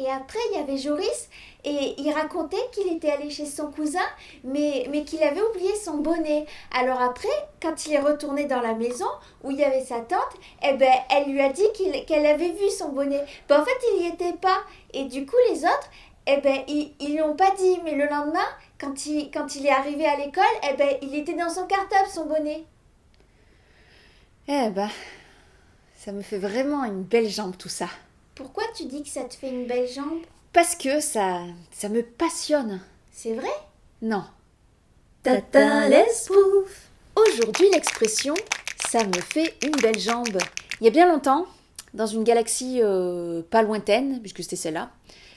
Et après, il y avait Joris, et il racontait qu'il était allé chez son cousin, mais qu'il avait oublié son bonnet. Alors après, quand il est retourné dans la maison où il y avait sa tante, eh ben, elle lui a dit qu'elle avait vu son bonnet. Ben, en fait, il n'y était pas. Et du coup, les autres, eh ben, ils lui ont pas dit. Mais le lendemain, quand il est arrivé à l'école, eh ben, il était dans son cartable, son bonnet. Eh ben, ça me fait vraiment une belle jambe tout ça. Pourquoi tu dis que ça te fait une belle jambe? Parce que ça me passionne. C'est vrai? Non. Tata l'espouf. Aujourd'hui, l'expression ça me fait une belle jambe. Il y a bien longtemps, dans une galaxie pas lointaine, puisque c'était celle-là,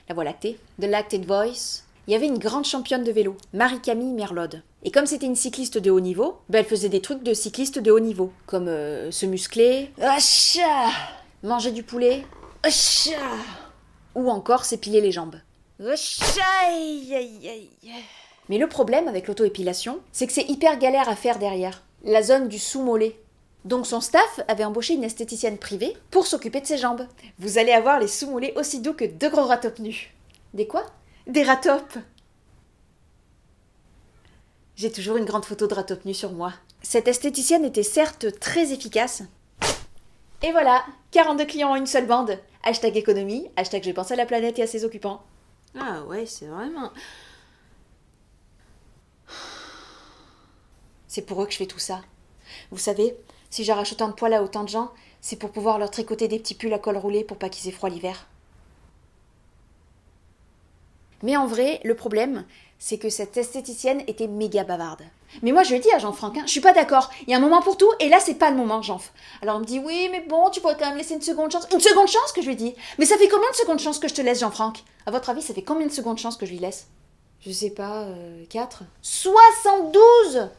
la Voie lactée, The Lacted Voice, il y avait une grande championne de vélo, Marie-Camille Merlode. Et comme c'était une cycliste de haut niveau, ben elle faisait des trucs de cycliste de haut niveau, comme se muscler, Acha manger du poulet, Acha ou encore s'épiler les jambes. Acha aïe, aïe, aïe. Mais le problème avec l'auto-épilation, c'est que c'est hyper galère à faire derrière, la zone du sous-mollet. Donc son staff avait embauché une esthéticienne privée pour s'occuper de ses jambes. Vous allez avoir les sous-mollets aussi doux que deux gros ratopes nus. Des quoi? Des ratopes. J'ai toujours une grande photo de ratopes nus sur moi. Cette esthéticienne était certes très efficace. Et voilà, 42 clients en une seule bande. Hashtag économie, hashtag j'ai pensé à la planète et à ses occupants. Ah ouais, c'est vraiment... C'est pour eux que je fais tout ça. Vous savez, si j'arrache autant de poils à autant de gens, c'est pour pouvoir leur tricoter des petits pulls à col roulé pour pas qu'ils aient froid l'hiver. Mais en vrai, le problème, c'est que cette esthéticienne était méga bavarde. Mais moi, je le dis à Jean-Franck, je suis pas d'accord. Il y a un moment pour tout, et là, c'est pas le moment, Jean. Alors, il me dit, oui, mais bon, tu pourrais quand même laisser une seconde chance. Une seconde chance que je lui dis. Mais ça fait combien de secondes chance que je te laisse, Jean-Franck? À votre avis, ça fait combien de secondes chance que je lui laisse? Je sais pas, 4? 72!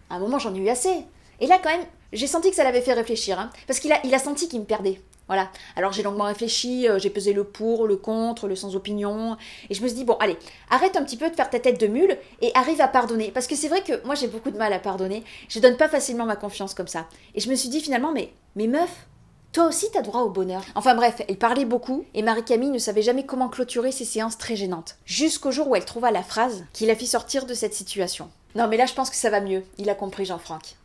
À un moment, j'en ai eu assez. Et là, quand même, j'ai senti que ça l'avait fait réfléchir, parce qu'il a senti qu'il me perdait. Voilà. Alors j'ai longuement réfléchi, j'ai pesé le pour, le contre, le sans opinion, et je me suis dit, bon, allez, arrête un petit peu de faire ta tête de mule et arrive à pardonner. Parce que c'est vrai que moi, j'ai beaucoup de mal à pardonner. Je donne pas facilement ma confiance comme ça. Et je me suis dit finalement, mais meuf, toi aussi, t'as droit au bonheur. Enfin bref, elle parlait beaucoup, et Marie-Camille ne savait jamais comment clôturer ces séances très gênantes. Jusqu'au jour où elle trouva la phrase qui la fit sortir de cette situation. Non, mais là, je pense que ça va mieux. Il a compris, Jean-Franck.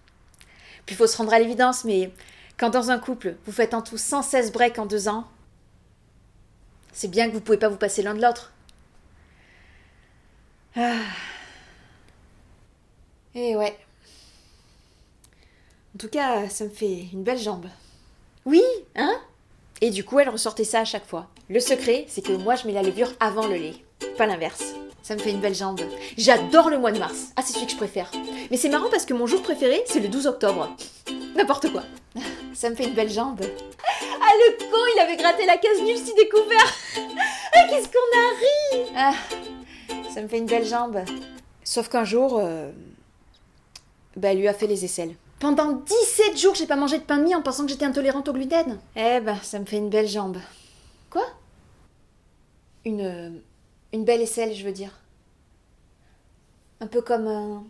Puis il faut se rendre à l'évidence, mais quand dans un couple, vous faites en tout 116 breaks en 2 ans, c'est bien que vous pouvez pas vous passer l'un de l'autre. Ah. Et ouais. En tout cas, ça me fait une belle jambe. Oui, hein? Et du coup, elle ressortait ça à chaque fois. Le secret, c'est que moi, je mets la levure avant le lait. Pas l'inverse. Ça me fait une belle jambe. J'adore le mois de mars. Ah, c'est celui que je préfère. Mais c'est marrant parce que mon jour préféré, c'est le 12 octobre. N'importe quoi. Ça me fait une belle jambe. Ah, le con, il avait gratté la case nulle si découvert. Ah, qu'est-ce qu'on a ri. Ah, ça me fait une belle jambe. Sauf qu'un jour, elle lui a fait les aisselles. Pendant 17 jours, j'ai pas mangé de pain de mie en pensant que j'étais intolérante au gluten. Eh ben, ça me fait une belle jambe. Quoi? Une belle aisselle, je veux dire. Un peu comme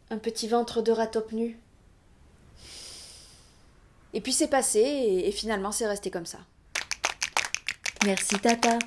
un petit ventre de ratope nu. Et puis c'est passé, et finalement c'est resté comme ça. Merci, Tata.